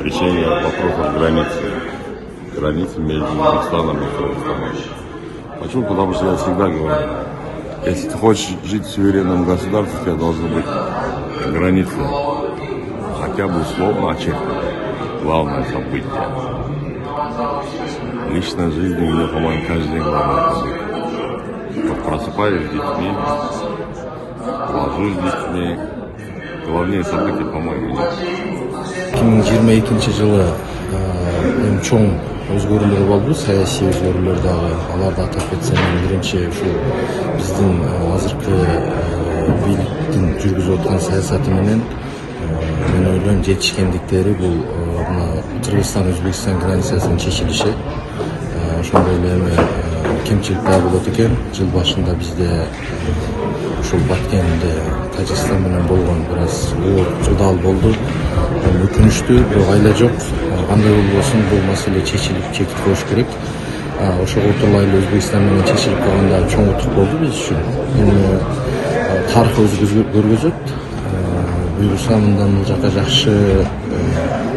решение вопросов границы между Узбекистаном и Кыргызстаном. Почему? Потому что я всегда говорю, если ты хочешь жить в суверенном государстве, у тебя должна быть граница, хотя бы условно очерчена. Главное событие. Личная жизнь у меня, по-моему, каждый день главное событие. Вот просыпаюсь с детьми, ложусь с детьми. Главнее события, по-моему, нет. 2022 жылы эми чоң өзгөрүүлөр болду, саясий өзгөрүүлөр дагы. Аларды атап кетсем, биринчи ушул биздин азыркы бийликтин жүргүзүп аткан саясаты менен мен ойлойм жетишкендиктери бул мына Кыргызстан Өзбекстан границасынын чечилиши. Ошондой эле эми кемчилик дагы болот экен. Жыл башында бизде ушул Баткенде Тажикстан менен болгон бир аз оор жудал болду. Өкүнүчтүү, бирок айла жок. Кандай болбосун бул маселе чечилип чекит коюш керек. Ошого отурлай эле Өзбекстан менен чечилип калганда чоң утук болду биз үчүн. Эми тарых өзү көргөзөт. Буюрса мындан бул жака жакшы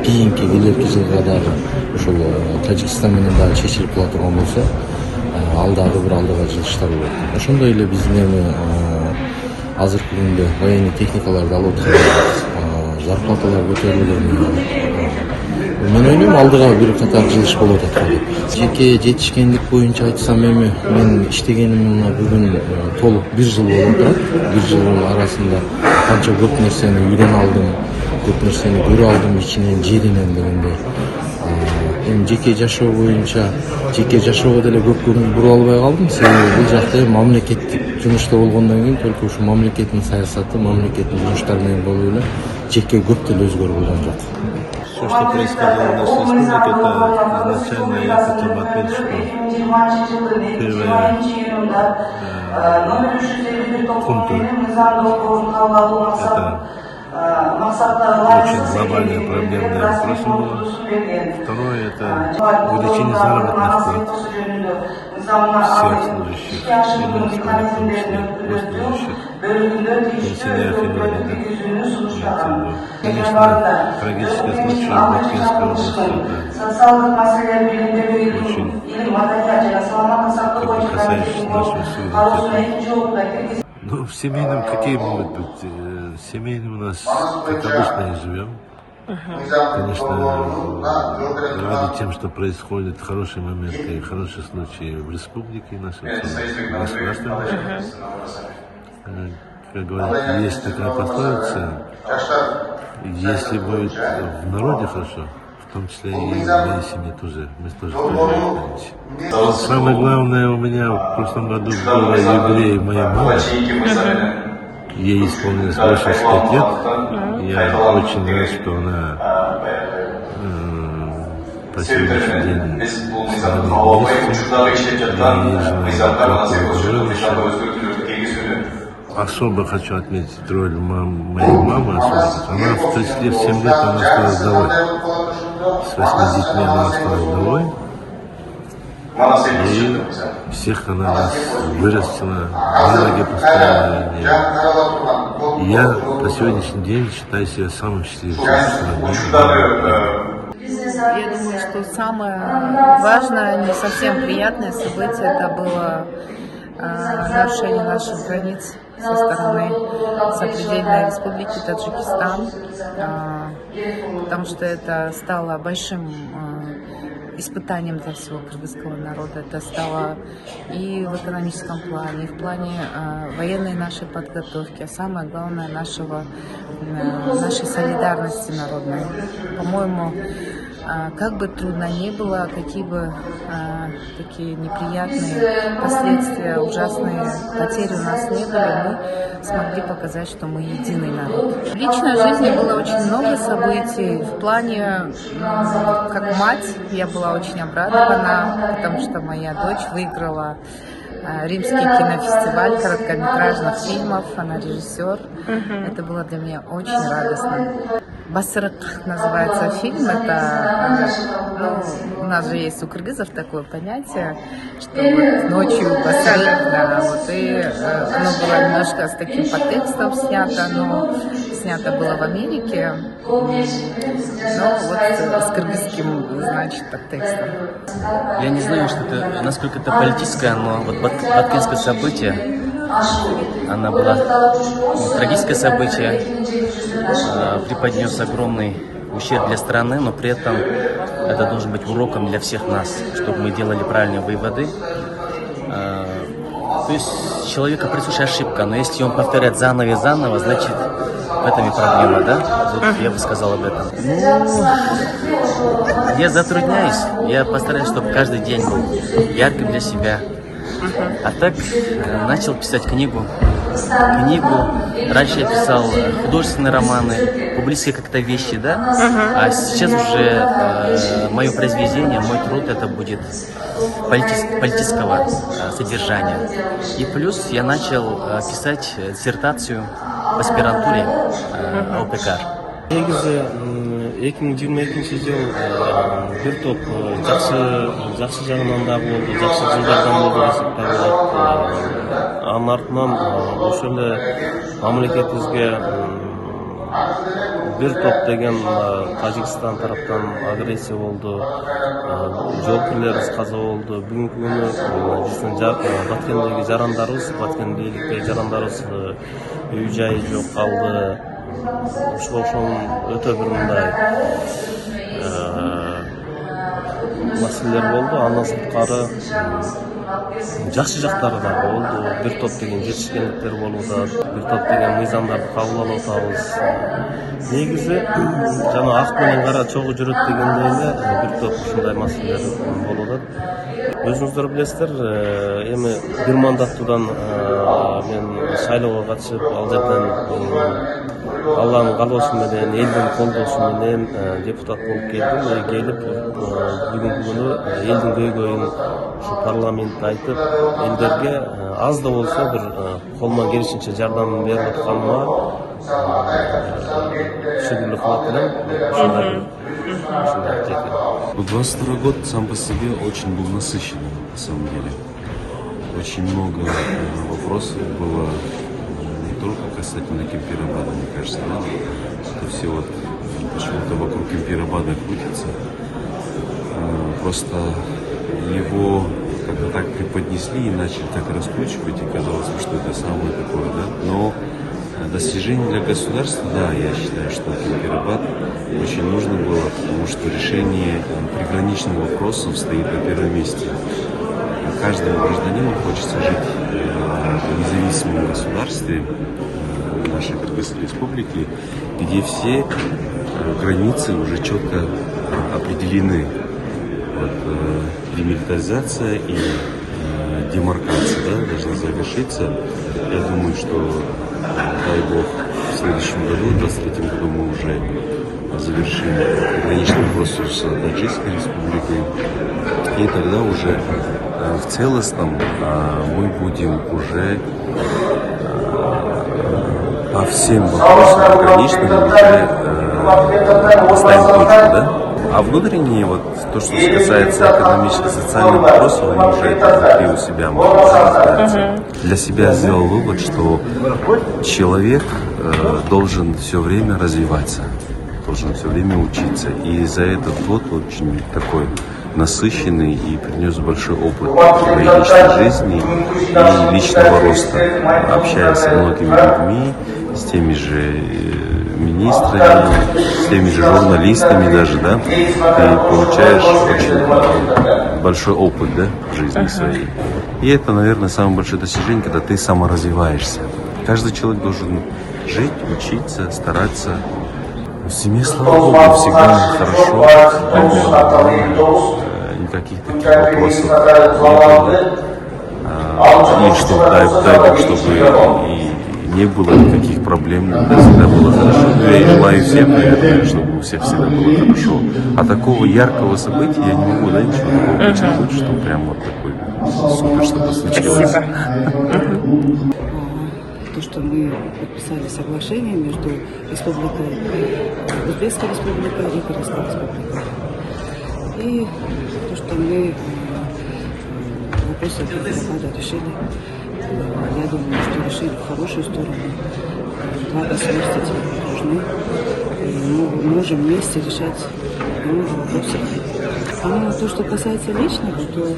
кийинки келерки жылга дагы ушул Тажикстан менен дагы чечилип кала турган болсо, ал дагы бир алдыга жылыштар болот. Ошондой эле биздин эми азыркы күндө военный техникаларды алып жатабыз, зарплаталар көтөрүлгөн. Мен ойлойм, алдыга бир катар жылыш болуп атат деп. Жеке жетишкендик боюнча айтсам, эми мен иштегенимге бүгүн толук 1 жыл болуп турат. 1 жылдын арасында канча көп нерсени үйрөнүп алдым, көп нерсени көрүп алдым ичинен, жеринен дегендей. Эми жеке жашоо боюнча, жеке жашоого деле көп көңүл бура албай калдым. Себеби бул жакта мамлекеттик жумушта болгондон кийин только ушу мамлекеттин саясаты, мамлекеттин жумуштары менен болуп эле жеке көп деле өзгөрүп болгон жок. Все, что происходило в нашей республике, это изначально я хотел бы отметить, что первые пункты это очень глобальная проблемная вопрос было. Второе это увеличение заработных плат всех служащих, именно в том числе госслужащих, пенсионеров и инвалидов. Конечно, трагический случай в Баткенской области это очень касающийся нашего суверенитета. Ну, в семейном какие могут быть? В семейном у нас, как обычно, и живем. Конечно, ради тем, что происходит, хорошие моменты и хорошие случаи в республике нашей, в государстве нашем. Как говорят, есть такая пословица, если будет в народе хорошо, в том числе и в моей семье тоже, мы тоже стараемся. Самое главное, у меня в прошлом году было юбилей моей мамы. Ей исполнилось 85 лет. Я очень рад, что она по сегодняшний день стала Особо хочу отметить роль моей мамы. Она в 37 лет она осталась вдовой. С 8 детьми она осталась вдовой. И всех она нас вырастила, на ноги поставила. Я по сегодняшний день считаю себя самым счастливым человеком. Я думаю, что самое важное, не совсем приятное событие, это было нарушение наших границ со стороны сопредельной республики Таджикистан, потому что это стало большим испытанием для всего кыргызского народа. Это стало и в экономическом плане, и в плане военной нашей подготовки, а самое главное нашей солидарности народной. По-моему, как бы трудно ни было, какие бы такие неприятные последствия, ужасные потери у нас не были, мы смогли показать, что мы единый народ. В личной жизни было очень много событий. В плане, как мать, я была очень обрадована, потому что моя дочь выиграла Римский кинофестиваль короткометражных фильмов, она режиссер. Это было для меня очень радостно. Басырык называется фильм. Это, у нас же есть у кыргызов такое понятие, что вот ночью басырык, да, вот, и оно было немножко с таким подтекстом снято, но снято было в Америке, но вот с кыргызским, значит, текстом. Я не знаю, насколько это политическое, но вот баткенское событие, она была трагическое событие, преподнес огромный ущерб для страны, но при этом это должен быть уроком для всех нас, чтобы мы делали правильные выводы. То есть человеку присуща ошибка, но если он повторяет заново и заново, значит в этом и проблема, да? Вот я бы сказал об этом. Ну, я затрудняюсь, я постараюсь, чтобы каждый день был ярким для себя. А так начал писать книгу. Раньше я писал художественные романы, публические как-то вещи, да? А сейчас уже мое произведение, мой труд, это будет политического содержания. И плюс я начал писать диссертацию в аспирантуре ОПК. Негизи 2022 жыл бир топ жакшы жагынан да болду, жакшы жылдардан болду десек да болот. Анын артынан ошол эле мамлекетибизге бир топ деген Тажикстан тараптан агрессия болду, жоопкерлерибиз каза болду. Бүгүнкү күнү биздин Баткендеги жарандарыбыз, Баткен бийликтеги жарандарыбыз үй жайы жок калды. Ошонун өтө бир мындай маселелер болду. Андан сырткары жакшы жактары да болду. Бир топ деген жетишкендиктер болууда, бир топ деген мыйзамдарды кабыл алып атабыз. Негизи жана ак менен кара чогуу жүрөт дегендей эле бир топ ушундай маселелер болууда. Өзүңүздөр билесиздер, эми бир мандаттуудан мен шайлоого катышып, ал жерден Алланын каалоосу менен, элдин колдоосу менен депутат болуп келдим. Келип бүгүнкү күнү элдин көйгөйүн ушу парламентте айтып, элдерге аз да болсо бир колуман келишинче жардам берип атканыма шүгүрлүк кылат элем. Вот 22 год сам по себе очень был насыщенным, на самом деле. Очень много вопросов было не только касательно Кемпирабада, мне кажется, да? Что все вот почему-то вокруг Кемпирабада крутится. Просто его как-то так преподнесли и начали так раскручивать, и казалось, что это самое такое, да? Но достижение для государства, да, я считаю, что Кемпирабад очень нужно было, потому что решение приграничных вопросов стоит на первом месте. Каждому гражданину хочется жить в независимом государстве нашей Кыргызской республики, где все границы уже четко определены. Вот, демилитаризация и демаркация, да, должна завершиться. Я думаю, что, дай бог, в следующем году, в 2023 году, мы уже завершим граничный вопрос с Таджикской республикой. И тогда уже в целостном мы будем уже по всем вопросам граничным уже ставим точку, да? А внутренние, вот то, что касается экономических, социальных вопросов, они уже это внутри у себя можно разбираться. Для себя сделал вывод, что человек должен все время развиваться, должен все время учиться. И за этот год очень такой насыщенный и принес большой опыт своей личной жизни и личного роста. Общаясь со многими людьми, с теми же министрами, с теми же журналистами даже, да, ты получаешь очень большой опыт, да, в жизни своей. И это, наверное, самое большое достижение, когда ты саморазвиваешься. Каждый человек должен жить, учиться, стараться. В семье, слава Богу, всегда хорошо, никаких таких вопросов не было. И что, дай Бог, чтобы и не было никаких проблем, всегда было хорошо. Я и желаю всем, наверное, чтобы у всех всегда было хорошо. А такого яркого события я не могу, да, ничего такого подчеркнуть, что прям вот такой супер что-то случилось. То, что мы подписали соглашение между Республикой, Узбекской Республикой и Кыргызской Республикой. И то, что мы вопросы Кемпирабада решили, я думаю, что решили в хорошую сторону. Два государства дружны. И мы можем вместе решать много вопросов. А то, что касается личного, то,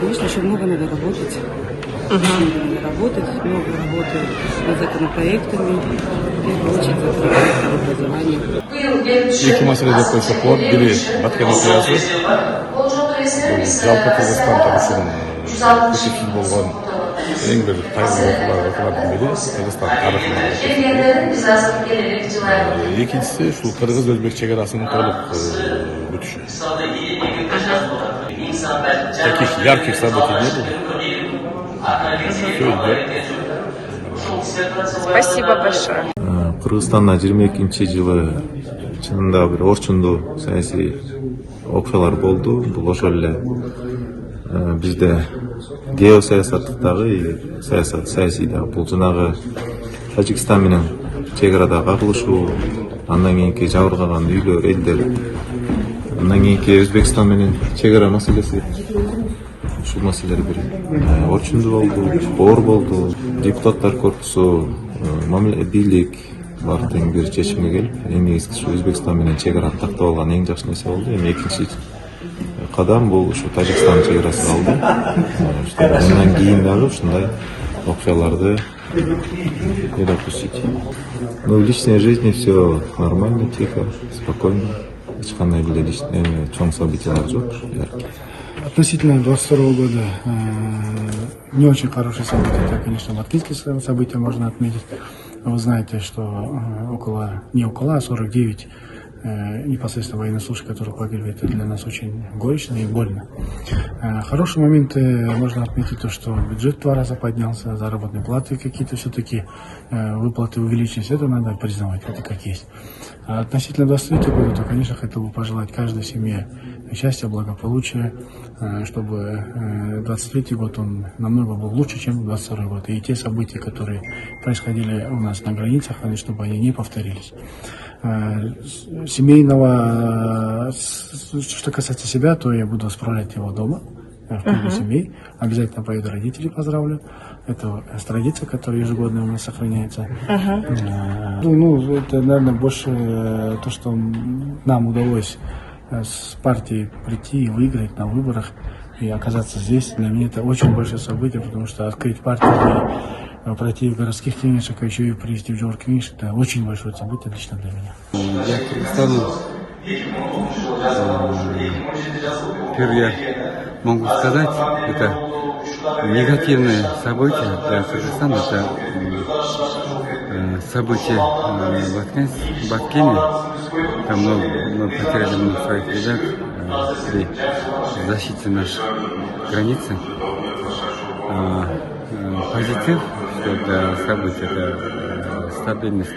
конечно, еще много надо работать. Много работы над законопроектами, в первую очередь законопроектом образования. Екі мәселеде қойса болады, бірі Баткен оқиғасы. Жалпы Қазақстан үшін көшесіз болған ең бір қайғылы оқиғалардың бірі Қазақстан тарихында. Екіншісі шул қырғыз-өзбек шекарасының толық өтіші. Таких ярких событий не было. Все идет. Спасибо большое. Кыргызстанда 22 жылы чынында бир орчундуу саясий окуялар болду. Бул ошол эле бизде геосаясаттагы саясий дагы бул жанагы Тажикстан менен чек арада кагылышуу, андан кийинки жабыркаган үйлөр, элдер, андан кийинки Өзбекстан менен чек ара маселеси. Ушул маселелер бир орчундуу болду, оор болду. Депутаттар корпусу, бийлик баары тең бир чечимге келип, эң негизгиси Өзбекстан менен чек ара тактап алган эң жакшы нерсе болду. Эми экинчи кадам бул ушу Тажикстан чек арасы калды. Андан кийин дагы ушундай окуяларды не допустить. Но в личной жизни все нормально, тихо, спокойно. Эч кандай эле чоң событиялар жок, яркий. Относительно 22 года не очень хорошие события. Это, конечно, латвийские события можно отметить. Вы знаете, что а 49 непосредственно военнослужащих, которые погибли, это для нас очень горестно и больно. Хорошие моменты можно отметить то, что бюджет 2 раза поднялся, заработные платы какие-то все-таки, выплаты увеличились, это надо признавать, это как есть. А относительно 23 года, то, конечно, хотел бы пожелать каждой семье счастья, благополучия, чтобы 23 год он намного был лучше, чем 22 год. И те события, которые происходили у нас на границах, чтобы они не повторились. Семейного, что касается себя, то я буду справлять его дома, в кругу семей. Обязательно поеду родителей поздравлю. Это традиция, которая ежегодно у нас сохраняется. Это, наверное, больше то, что нам удалось с партией прийти и выиграть на выборах и оказаться здесь. Для меня это очень большое событие, потому что открыть партию и пройти в городских кенишек, а еще и привести в Джор Кениш, это очень большое событие лично для меня. Для Кыргызстана первое могу сказать, это негативное событие для Кыргызстана, это событие в Баткене. Там мы потеряли много своих ребят при защите нашей границы. Позитив, что это событие, это стабильность в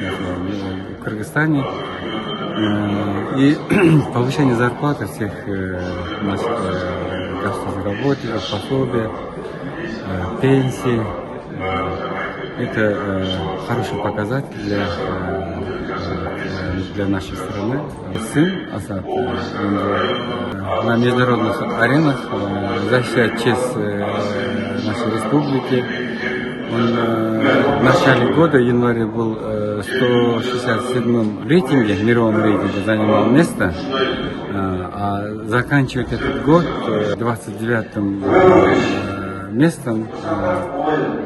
Кыргызстане и повышение зарплаты всех наших государственных работников, пособия, пенсии. Это хороший показатель для нашей страны. Сын Асад на международных аренах защищает честь нашей республики. Он в начале года, января, был 167-м рейтинге, мировом рейтинге, занимал место, а заканчивает этот год 29-м местом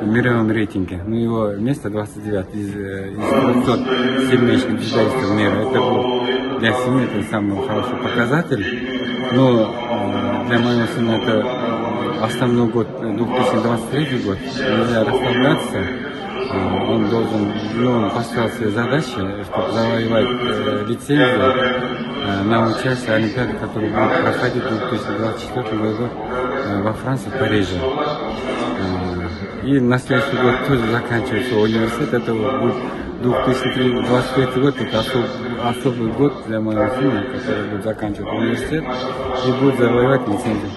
в мировом рейтинге. Ну, его место 29 из 200 сильнейших джедаистов мира. Это был для семьи это самый хороший показатель. Но для моего сына это основной год, 2023 год. Нельзя расслабляться. Он должен, он поставил себе задачи, чтобы завоевать лицензию на участие в Олимпиаде, которая будет проходить в 2024 году во Франции, в Париже. И на следующий год тоже заканчивается университет. Это будет 2023 год, это особый год для моего сына, который будет заканчивать университет и будет завоевать лицензию.